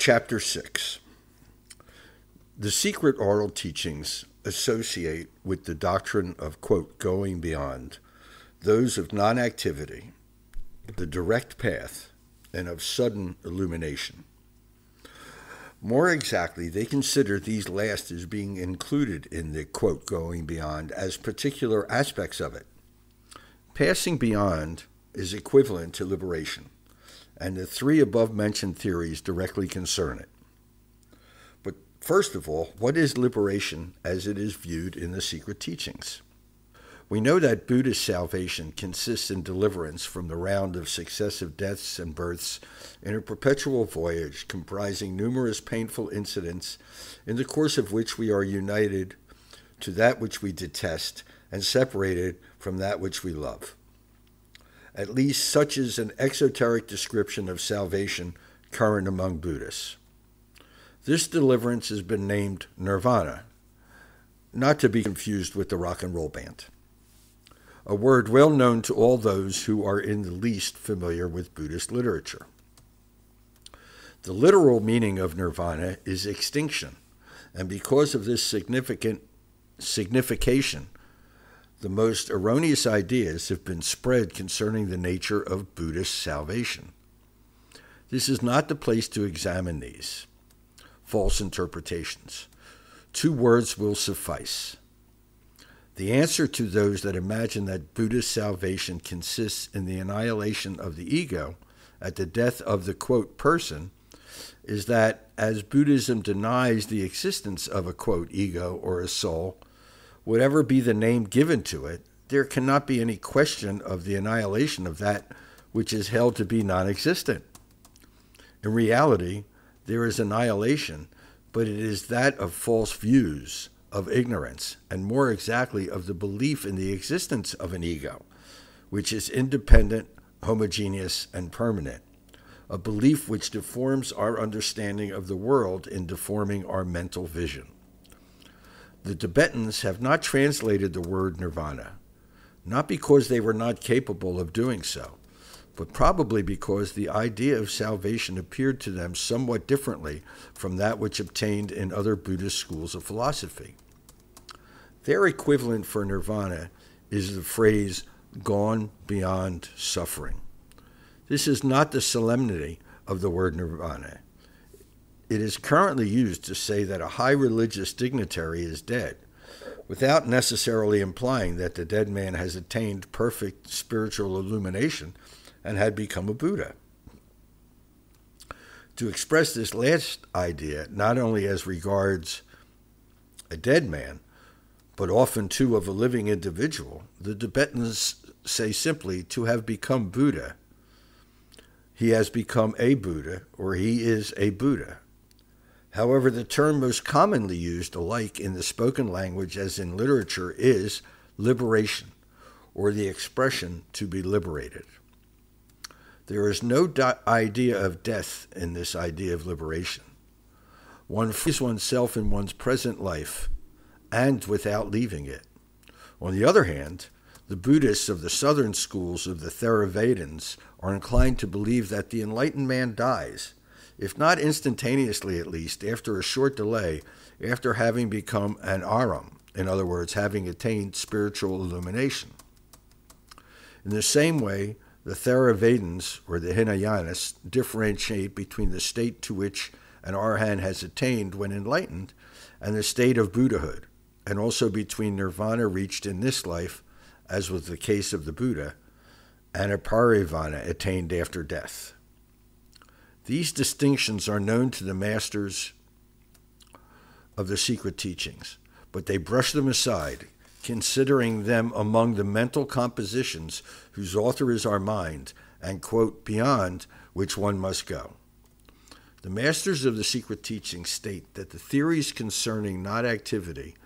Chapter 6. The secret oral teachings associate with the doctrine of, quote, going beyond, those of non-activity, the direct path, and of sudden illumination. More exactly, they consider these last as being included in the, quote, going beyond as particular aspects of it. Passing beyond is equivalent to liberation, and the three above-mentioned theories directly concern it. But first of all, what is liberation as it is viewed in the secret teachings? We know that Buddhist salvation consists in deliverance from the round of successive deaths and births in a perpetual voyage comprising numerous painful incidents in the course of which we are united to that which we detest and separated from that which we love. At least such is an exoteric description of salvation current among Buddhists. This deliverance has been named nirvana, not to be confused with the rock and roll band, a word well known to all those who are in the least familiar with Buddhist literature. The literal meaning of nirvana is extinction, and because of this signification, the most erroneous ideas have been spread concerning the nature of Buddhist salvation. This is not the place to examine these false interpretations. Two words will suffice. The answer to those that imagine that Buddhist salvation consists in the annihilation of the ego at the death of the, quote, person is that as Buddhism denies the existence of a, quote, ego or a soul, whatever be the name given to it, there cannot be any question of the annihilation of that which is held to be non-existent. In reality, there is annihilation, but it is that of false views, of ignorance, and more exactly of the belief in the existence of an ego, which is independent, homogeneous, and permanent, a belief which deforms our understanding of the world in deforming our mental vision. The Tibetans have not translated the word nirvana, not because they were not capable of doing so, but probably because the idea of salvation appeared to them somewhat differently from that which obtained in other Buddhist schools of philosophy. Their equivalent for nirvana is the phrase, gone beyond suffering. This is not the solemnity of the word nirvana. It is currently used to say that a high religious dignitary is dead, without necessarily implying that the dead man has attained perfect spiritual illumination and had become a Buddha. To express this last idea, not only as regards a dead man, but often too of a living individual, the Tibetans say simply to have become Buddha. He has become a Buddha, or he is a Buddha. However, the term most commonly used alike in the spoken language as in literature is liberation, or the expression to be liberated. There is no idea of death in this idea of liberation. One frees oneself in one's present life and without leaving it. On the other hand, the Buddhists of the southern schools of the Theravadins are inclined to believe that the enlightened man dies, if not instantaneously at least, after a short delay, after having become an aram, in other words, having attained spiritual illumination. In the same way, the Theravadins, or the Hinayanists, differentiate between the state to which an arhat has attained when enlightened and the state of Buddhahood, and also between nirvana reached in this life, as was the case of the Buddha, and a parinirvana attained after death. These distinctions are known to the masters of the secret teachings, but they brush them aside, considering them among the mental compositions whose author is our mind, and, quote, beyond which one must go. The masters of the secret teachings state that the theories concerning non-activity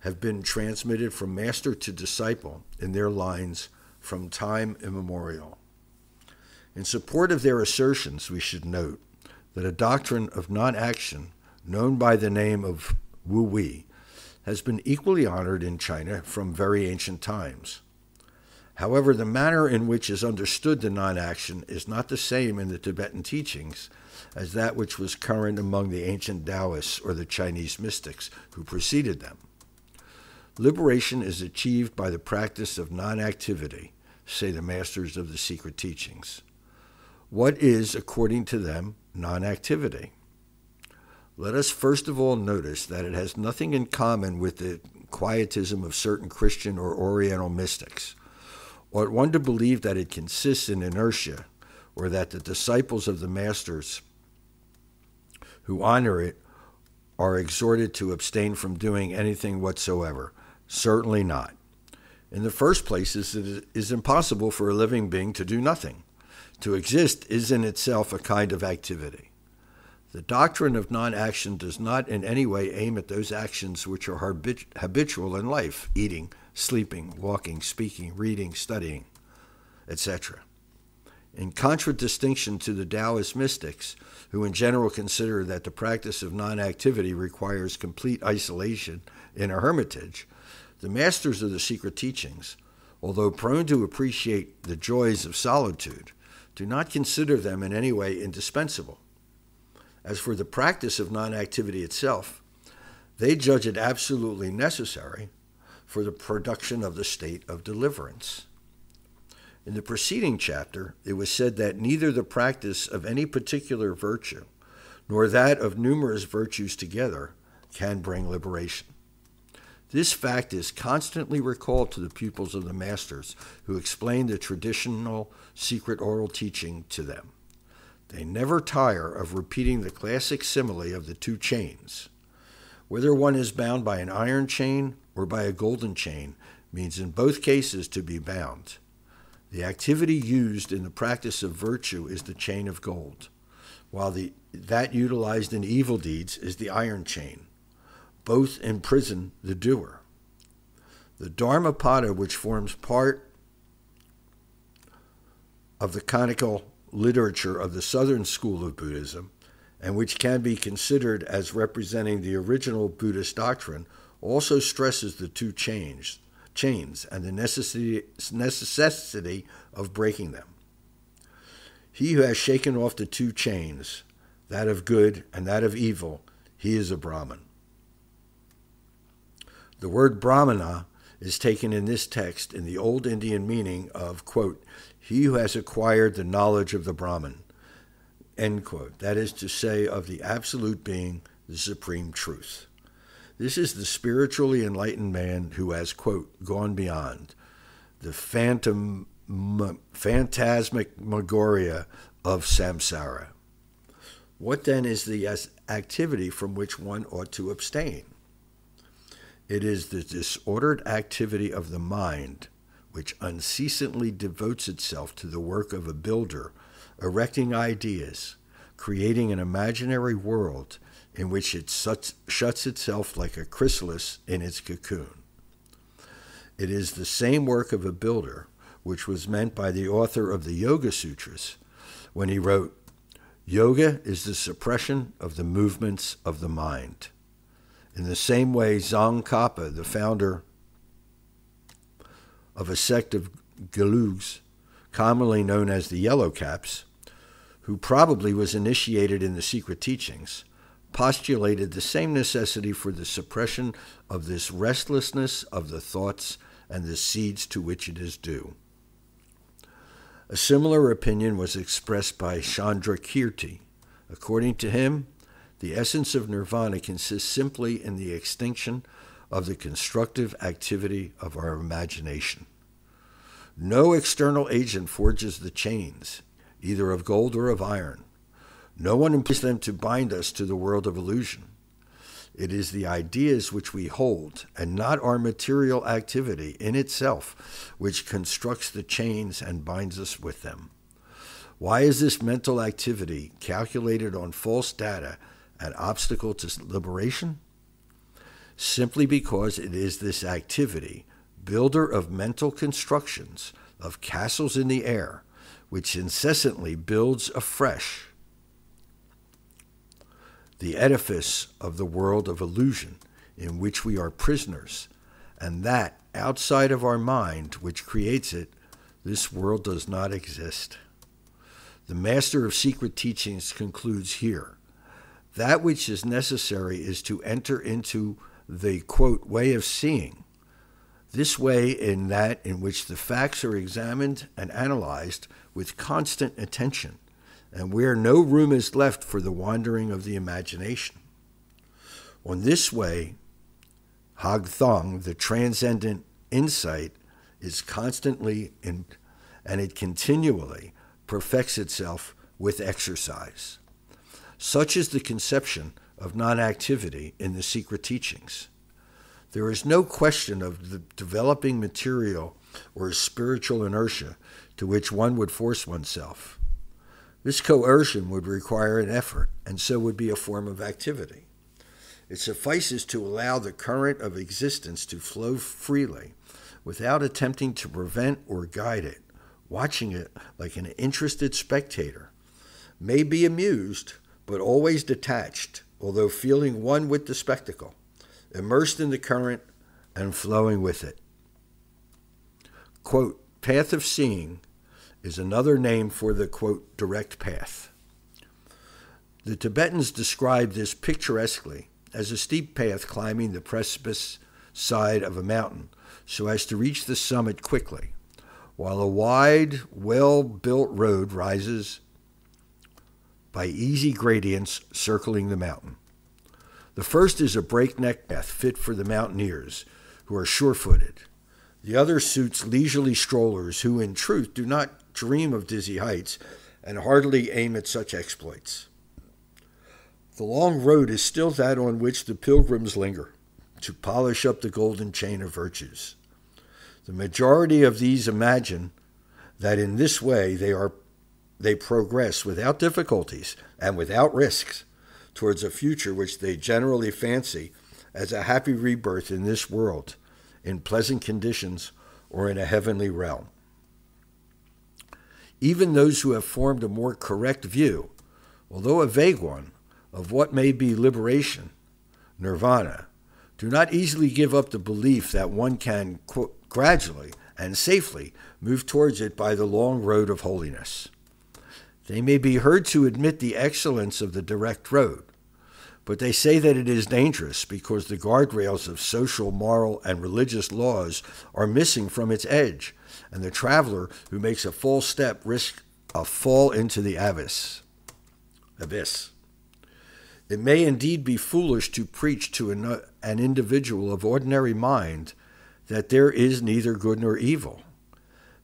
have been transmitted from master to disciple in their lines from time immemorial. In support of their assertions, we should note that a doctrine of non-action, known by the name of Wu Wei, has been equally honored in China from very ancient times. However, the manner in which is understood the non-action is not the same in the Tibetan teachings as that which was current among the ancient Taoists or the Chinese mystics who preceded them. Liberation is achieved by the practice of non-activity, say the masters of the secret teachings. What is, according to them, non-activity? Let us first of all notice that it has nothing in common with the quietism of certain Christian or Oriental mystics. Ought one to believe that it consists in inertia, or that the disciples of the masters who honor it are exhorted to abstain from doing anything whatsoever? Certainly not. In the first place, it is impossible for a living being to do nothing. To exist is in itself a kind of activity. The doctrine of non-action does not in any way aim at those actions which are habitual in life: eating, sleeping, walking, speaking, reading, studying, etc. In contradistinction to the Taoist mystics, who in general consider that the practice of non-activity requires complete isolation in a hermitage, the masters of the secret teachings, although prone to appreciate the joys of solitude, do not consider them in any way indispensable. As for the practice of non-activity itself, they judge it absolutely necessary for the production of the state of deliverance. In the preceding chapter, it was said that neither the practice of any particular virtue nor that of numerous virtues together can bring liberation. This fact is constantly recalled to the pupils of the masters who explain the traditional secret oral teaching to them. They never tire of repeating the classic simile of the two chains. Whether one is bound by an iron chain or by a golden chain means in both cases to be bound. The activity used in the practice of virtue is the chain of gold, while that utilized in evil deeds is the iron chain. Both imprison the doer. The Dharmapada, which forms part of the canonical literature of the Southern School of Buddhism, and which can be considered as representing the original Buddhist doctrine, also stresses the two chains and the necessity of breaking them. He who has shaken off the two chains, that of good and that of evil, he is a Brahmin. The word Brahmana is taken in this text in the old Indian meaning of, quote, he who has acquired the knowledge of the Brahman, end quote. That is to say, of the absolute being, the supreme truth. This is the spiritually enlightened man who has, quote, gone beyond the phantasmagoria of samsara. What then is the activity from which one ought to abstain? It is the disordered activity of the mind, which unceasingly devotes itself to the work of a builder, erecting ideas, creating an imaginary world in which it shuts itself like a chrysalis in its cocoon. It is the same work of a builder which was meant by the author of the Yoga Sutras when he wrote, "Yoga is the suppression of the movements of the mind." In the same way, Tsongkhapa, the founder of a sect of Gelug's, commonly known as the Yellow Caps, who probably was initiated in the secret teachings, postulated the same necessity for the suppression of this restlessness of the thoughts and the seeds to which it is due. A similar opinion was expressed by Chandrakirti. According to him, the essence of nirvana consists simply in the extinction of the constructive activity of our imagination. No external agent forges the chains, either of gold or of iron. No one employs them to bind us to the world of illusion. It is the ideas which we hold, and not our material activity in itself, which constructs the chains and binds us with them. Why is this mental activity, calculated on false data, an obstacle to liberation? Simply because it is this activity, builder of mental constructions, of castles in the air, which incessantly builds afresh the edifice of the world of illusion in which we are prisoners, and that outside of our mind which creates it This world does not exist. The master of secret teachings concludes here, that which is necessary is to enter into the, quote, way of seeing. This way in that in which the facts are examined and analyzed with constant attention, and where no room is left for the wandering of the imagination. On this way, Hag Thong, the transcendent insight, is constantly and it continually perfects itself with exercise. Such is the conception of non-activity in the secret teachings. There is no question of the developing material or spiritual inertia to which one would force oneself. This coercion would require an effort, and so would be a form of activity. It suffices to allow the current of existence to flow freely without attempting to prevent or guide it, watching it like an interested spectator. May be amused, but always detached, although feeling one with the spectacle, immersed in the current and flowing with it. Quote, path of seeing is another name for the, quote, direct path. The Tibetans describe this picturesquely as a steep path climbing the precipice side of a mountain so as to reach the summit quickly, while a wide, well-built road rises by easy gradients circling the mountain. The first is a breakneck path fit for the mountaineers, who are sure-footed. The other suits leisurely strollers who, in truth, do not dream of dizzy heights and hardly aim at such exploits. The long road is still that on which the pilgrims linger to polish up the golden chain of virtues. The majority of these imagine that in this way they progress without difficulties and without risks towards a future which they generally fancy as a happy rebirth in this world, in pleasant conditions, or in a heavenly realm. Even those who have formed a more correct view, although a vague one, of what may be liberation, nirvana, do not easily give up the belief that one can, quote, gradually and safely move towards it by the long road of holiness. They may be heard to admit the excellence of the direct road, but they say that it is dangerous because the guardrails of social, moral, and religious laws are missing from its edge, and the traveler who makes a false step risks a fall into the abyss. It may indeed be foolish to preach to an individual of ordinary mind that there is neither good nor evil,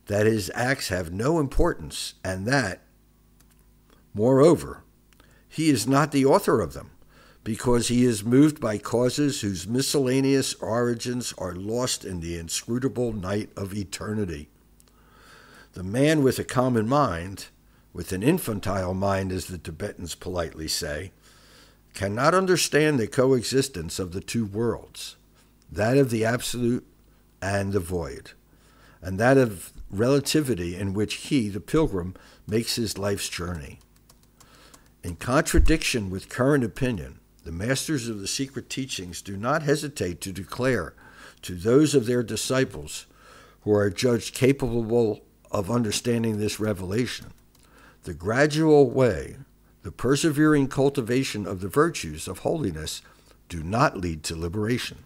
that his acts have no importance, and that, moreover, he is not the author of them, because he is moved by causes whose miscellaneous origins are lost in the inscrutable night of eternity. The man with a common mind, with an infantile mind, as the Tibetans politely say, cannot understand the coexistence of the two worlds, that of the absolute and the void, and that of relativity in which he, the pilgrim, makes his life's journey. In contradiction with current opinion, the masters of the secret teachings do not hesitate to declare to those of their disciples who are judged capable of understanding this revelation, the gradual way, the persevering cultivation of the virtues of holiness do not lead to liberation.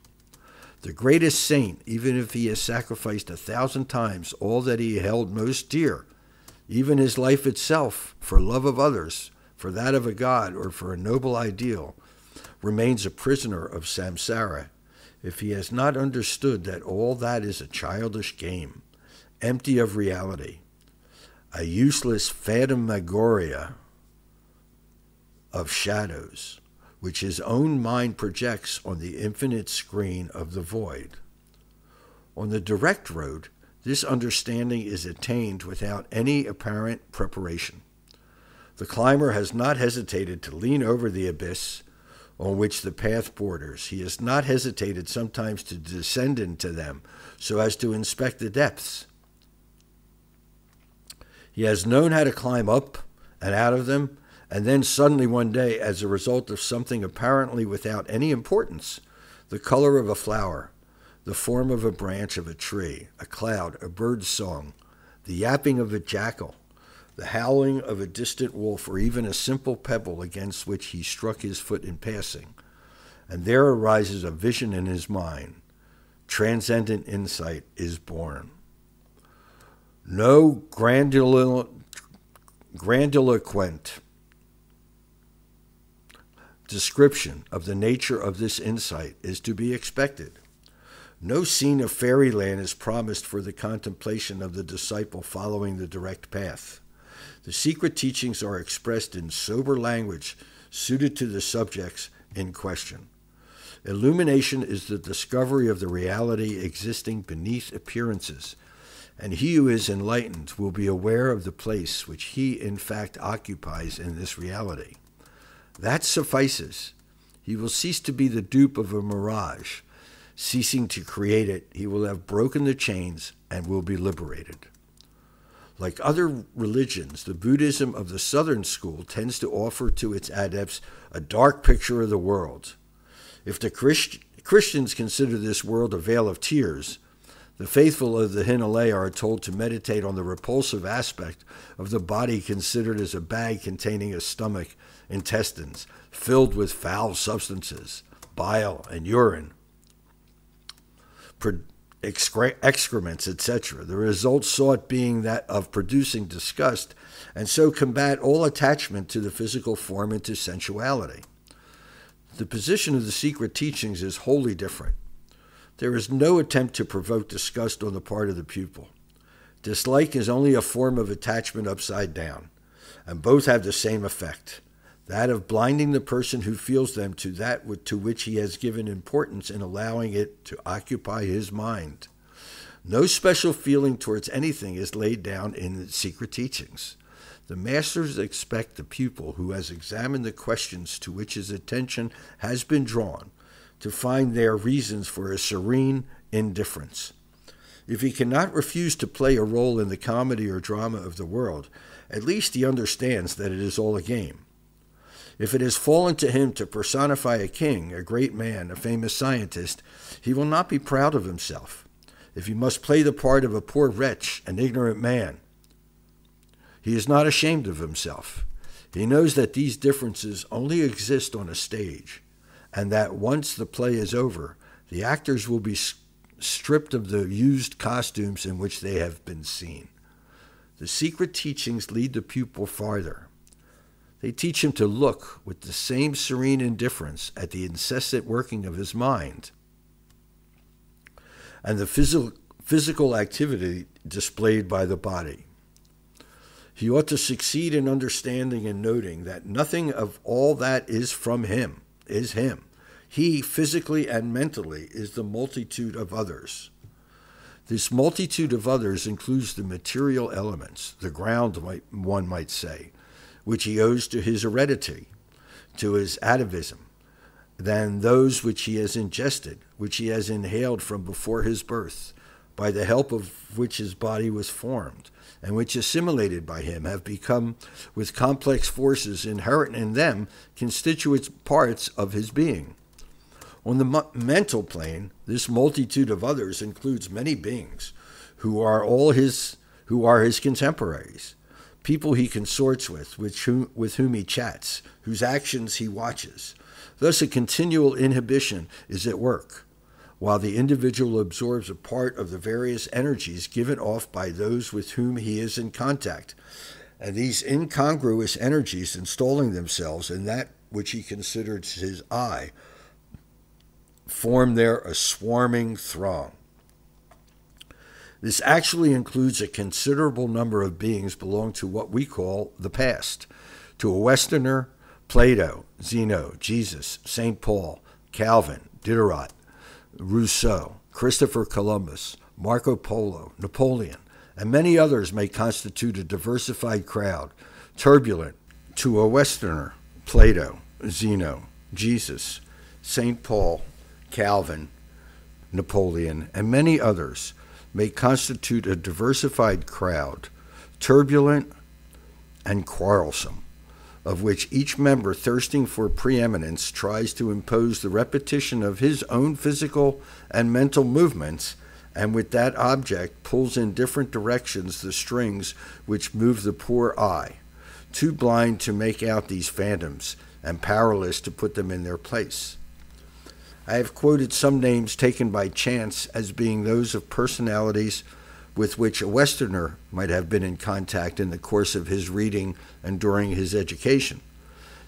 The greatest saint, even if he has sacrificed 1,000 times all that he held most dear, even his life itself, for love of others, for that of a god, or for a noble ideal, remains a prisoner of samsara if he has not understood that all that is a childish game, empty of reality, a useless phantasmagoria of shadows, which his own mind projects on the infinite screen of the void. On the direct road, this understanding is attained without any apparent preparation. The climber has not hesitated to lean over the abyss on which the path borders. He has not hesitated sometimes to descend into them so as to inspect the depths. He has known how to climb up and out of them, and then suddenly one day, as a result of something apparently without any importance, the color of a flower, the form of a branch of a tree, a cloud, a bird's song, the yapping of a jackal, the howling of a distant wolf, or even a simple pebble against which he struck his foot in passing, and there arises a vision in his mind. Transcendent insight is born. No grandiloquent description of the nature of this insight is to be expected. No scene of fairyland is promised for the contemplation of the disciple following the direct path. The secret teachings are expressed in sober language suited to the subjects in question. Illumination is the discovery of the reality existing beneath appearances, and he who is enlightened will be aware of the place which he in fact occupies in this reality. That suffices. He will cease to be the dupe of a mirage. Ceasing to create it, he will have broken the chains and will be liberated. Like other religions, the Buddhism of the Southern School tends to offer to its adepts a dark picture of the world. If the Christians consider this world a vale of tears, the faithful of the Himalaya are told to meditate on the repulsive aspect of the body considered as a bag containing a stomach, intestines, filled with foul substances, bile and urine, excrements, etc. The result sought being that of producing disgust, and so combat all attachment to the physical form and to sensuality. The position of the secret teachings is wholly different. There is no attempt to provoke disgust on the part of the pupil. Dislike is only a form of attachment upside down, and both have the same effect, that of blinding the person who feels them to that to which he has given importance and allowing it to occupy his mind. No special feeling towards anything is laid down in the secret teachings. The masters expect the pupil who has examined the questions to which his attention has been drawn to find there reasons for a serene indifference. If he cannot refuse to play a role in the comedy or drama of the world, at least he understands that it is all a game. If it has fallen to him to personify a king, a great man, a famous scientist, he will not be proud of himself. If he must play the part of a poor wretch, an ignorant man, he is not ashamed of himself. He knows that these differences only exist on a stage, and that once the play is over, the actors will be stripped of the used costumes in which they have been seen. The secret teachings lead the pupil farther. They teach him to look with the same serene indifference at the incessant working of his mind and the physical activity displayed by the body. He ought to succeed in understanding and noting that nothing of all that is from him is him. He, physically and mentally, is the multitude of others. This multitude of others includes the material elements, the ground, one might say, which he owes to his heredity, to his atavism, than those which he has ingested, which he has inhaled from before his birth, by the help of which his body was formed, and which, assimilated by him, have become, with complex forces inherent in them, constituent parts of his being. On the mental plane, this multitude of others includes many beings who are his contemporaries, people he consorts with whom he chats, whose actions he watches. Thus, a continual inhibition is at work, while the individual absorbs a part of the various energies given off by those with whom he is in contact, and these incongruous energies installing themselves in that which he considers his I, form there a swarming throng. This actually includes a considerable number of beings belong to what we call the past. To a Westerner, Plato, Zeno, Jesus, St. Paul, Calvin, Diderot, Rousseau, Christopher Columbus, Marco Polo, Napoleon, and many others may constitute a diversified crowd, turbulent. To a Westerner, Plato, Zeno, Jesus, St. Paul, Calvin, Napoleon, and many others may constitute a diversified crowd, turbulent and quarrelsome, of which each member, thirsting for preeminence, tries to impose the repetition of his own physical and mental movements and with that object pulls in different directions the strings which move the poor eye, too blind to make out these phantoms and powerless to put them in their place. I have quoted some names taken by chance as being those of personalities with which a Westerner might have been in contact in the course of his reading and during his education.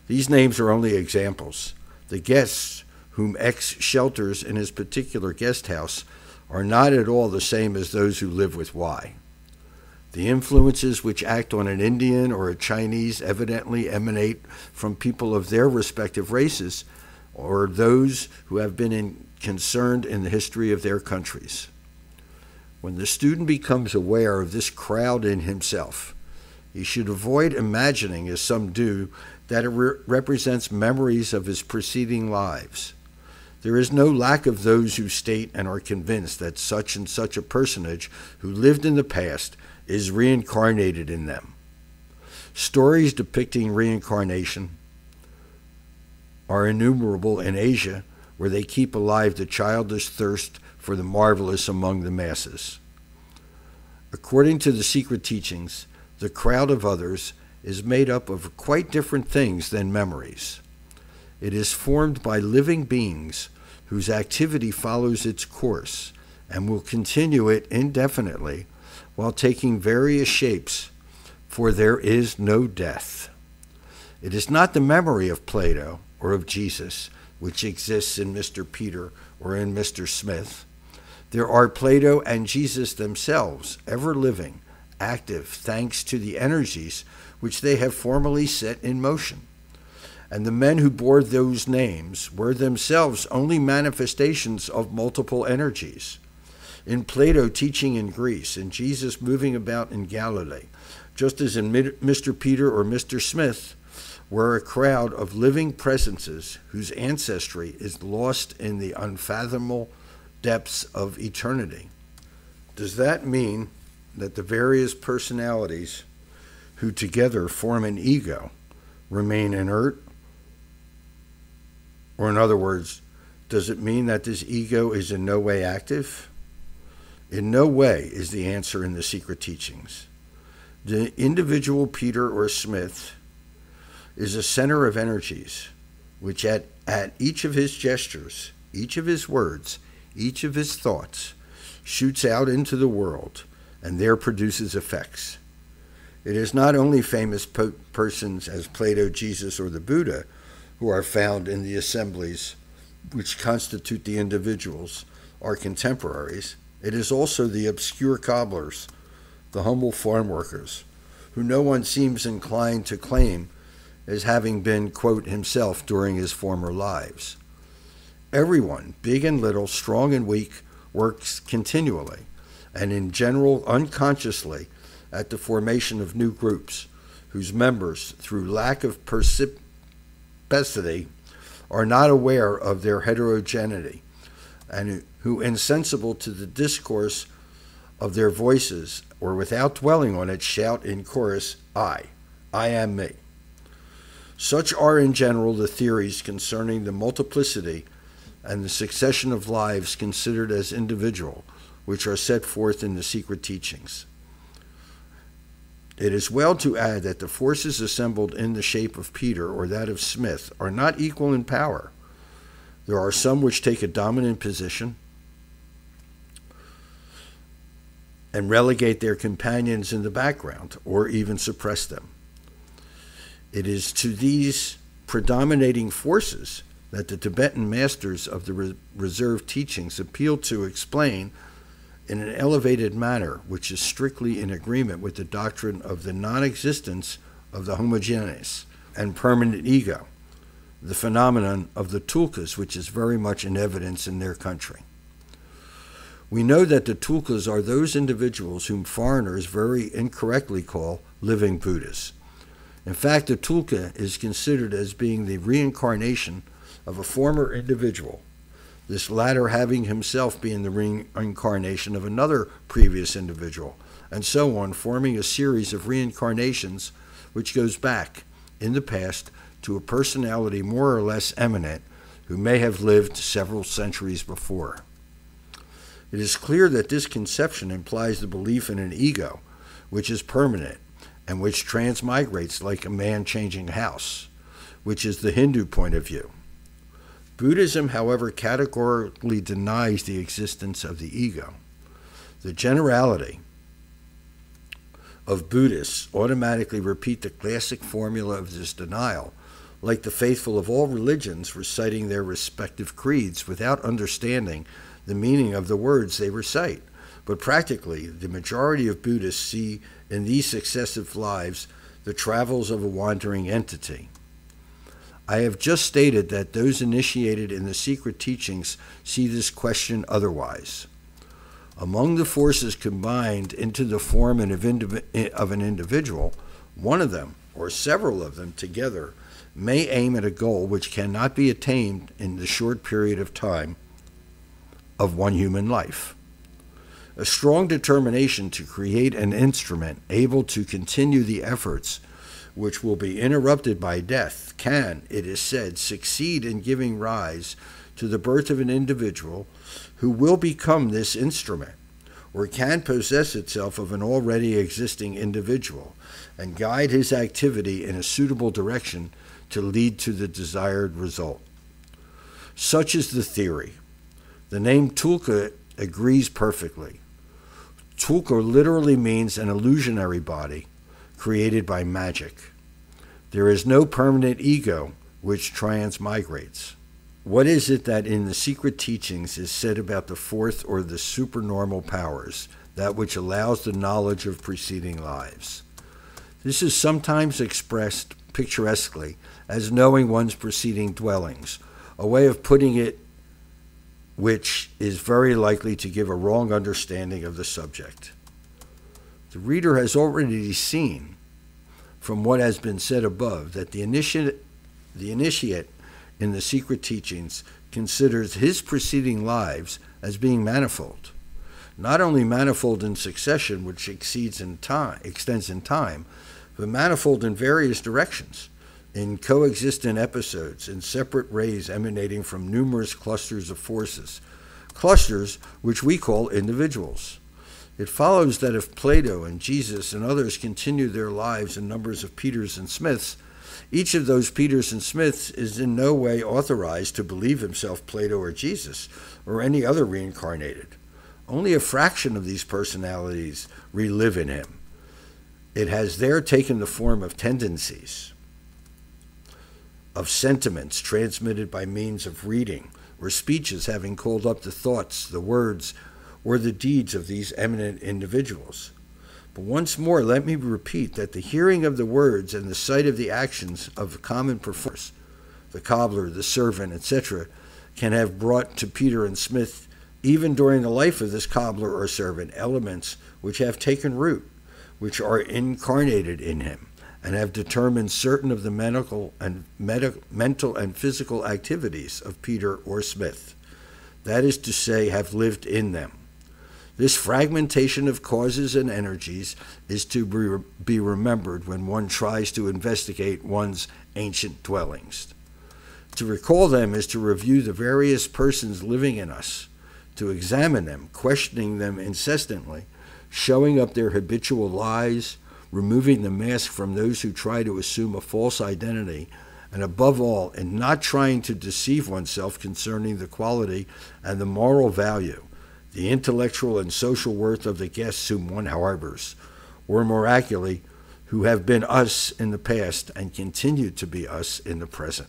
These names are only examples. The guests whom X shelters in his particular guest house are not at all the same as those who live with Y. The influences which act on an Indian or a Chinese evidently emanate from people of their respective races, or those who have been concerned in the history of their countries. When the student becomes aware of this crowd in himself, he should avoid imagining, as some do, that it represents memories of his preceding lives. There is no lack of those who state and are convinced that such and such a personage who lived in the past is reincarnated in them. Stories depicting reincarnation are innumerable in Asia, where they keep alive the childish thirst for the marvelous among the masses. According to the secret teachings, the crowd of others is made up of quite different things than memories. It is formed by living beings whose activity follows its course and will continue it indefinitely while taking various shapes, for there is no death. It is not the memory of Plato or of Jesus which exists in Mr. Peter or in Mr. Smith. There are Plato and Jesus themselves, ever living, active, thanks to the energies which they have formerly set in motion. And the men who bore those names were themselves only manifestations of multiple energies. In Plato teaching in Greece, and Jesus moving about in Galilee, just as in Mr. Peter or Mr. Smith, were a crowd of living presences whose ancestry is lost in the unfathomable depths of eternity. Does that mean that the various personalities who together form an ego remain inert? Or in other words, does it mean that this ego is in no way active? In no way is the answer in the secret teachings. The individual Peter or Smith is a center of energies, which at each of his gestures, each of his words, each of his thoughts, shoots out into the world and there produces effects. It is not only famous persons as Plato, Jesus, or the Buddha who are found in the assemblies which constitute the individuals, our contemporaries. It is also the obscure cobblers, the humble farm workers, who no one seems inclined to claim as having been, quote, himself during his former lives. Everyone, big and little, strong and weak, works continually, and in general unconsciously, at the formation of new groups, whose members, through lack of perspicacity, are not aware of their heterogeneity, and who, insensible to the discourse of their voices, or without dwelling on it, shout in chorus, I am me. Such are in general the theories concerning the multiplicity and the succession of lives considered as individual, which are set forth in the secret teachings. It is well to add that the forces assembled in the shape of Peter or that of Smith are not equal in power. There are some which take a dominant position and relegate their companions in the background or even suppress them. It is to these predominating forces that the Tibetan masters of the reserved teachings appeal to explain in an elevated manner, which is strictly in agreement with the doctrine of the non-existence of the homogeneous and permanent ego, the phenomenon of the tulkas, which is very much in evidence in their country. We know that the tulkas are those individuals whom foreigners very incorrectly call living Buddhas. In fact, the tulka is considered as being the reincarnation of a former individual, this latter having himself been the reincarnation of another previous individual, and so on, forming a series of reincarnations which goes back in the past to a personality more or less eminent who may have lived several centuries before. It is clear that this conception implies the belief in an ego, which is permanent and which transmigrates like a man changing house, which is the Hindu point of view. Buddhism, however, categorically denies the existence of the ego. The generality of Buddhists automatically repeat the classic formula of this denial, like the faithful of all religions reciting their respective creeds without understanding the meaning of the words they recite. But practically, the majority of Buddhists see in these successive lives the travels of a wandering entity. I have just stated that those initiated in the secret teachings see this question otherwise. Among the forces combined into the form of an individual, one of them, or several of them together, may aim at a goal which cannot be attained in the short period of time of one human life. A strong determination to create an instrument able to continue the efforts which will be interrupted by death can, it is said, succeed in giving rise to the birth of an individual who will become this instrument, or can possess itself of an already existing individual and guide his activity in a suitable direction to lead to the desired result. Such is the theory. The name Tulka agrees perfectly. Tulka literally means an illusionary body created by magic. There is no permanent ego which transmigrates. What is it that in the secret teachings is said about the fourth or the supernormal powers, that which allows the knowledge of preceding lives? This is sometimes expressed picturesquely as knowing one's preceding dwellings, a way of putting it which is very likely to give a wrong understanding of the subject. The reader has already seen, from what has been said above, that the initiate in the secret teachings considers his preceding lives as being manifold, not only manifold in succession, which extends in time, but manifold in various directions, in coexistent episodes, in separate rays emanating from numerous clusters of forces, clusters which we call individuals. It follows that if Plato and Jesus and others continue their lives in numbers of Peters and Smiths, each of those Peters and Smiths is in no way authorized to believe himself Plato or Jesus or any other reincarnated. Only a fraction of these personalities relive in him. It has there taken the form of tendencies, of sentiments transmitted by means of reading, or speeches having called up the thoughts, the words, or the deeds of these eminent individuals. But once more, let me repeat that the hearing of the words and the sight of the actions of common performers, the cobbler, the servant, etc., can have brought to Peter and Smith, even during the life of this cobbler or servant, elements which have taken root, which are incarnated in him, and have determined certain of the mental and physical activities of Peter or Smith. That is to say, have lived in them. This fragmentation of causes and energies is to be remembered when one tries to investigate one's ancient dwellings. To recall them is to review the various persons living in us, to examine them, questioning them incessantly, showing up their habitual lies, removing the mask from those who try to assume a false identity, and above all, in not trying to deceive oneself concerning the quality and the moral value, the intellectual and social worth of the guests whom one harbors, or more accurately, who have been us in the past and continue to be us in the present.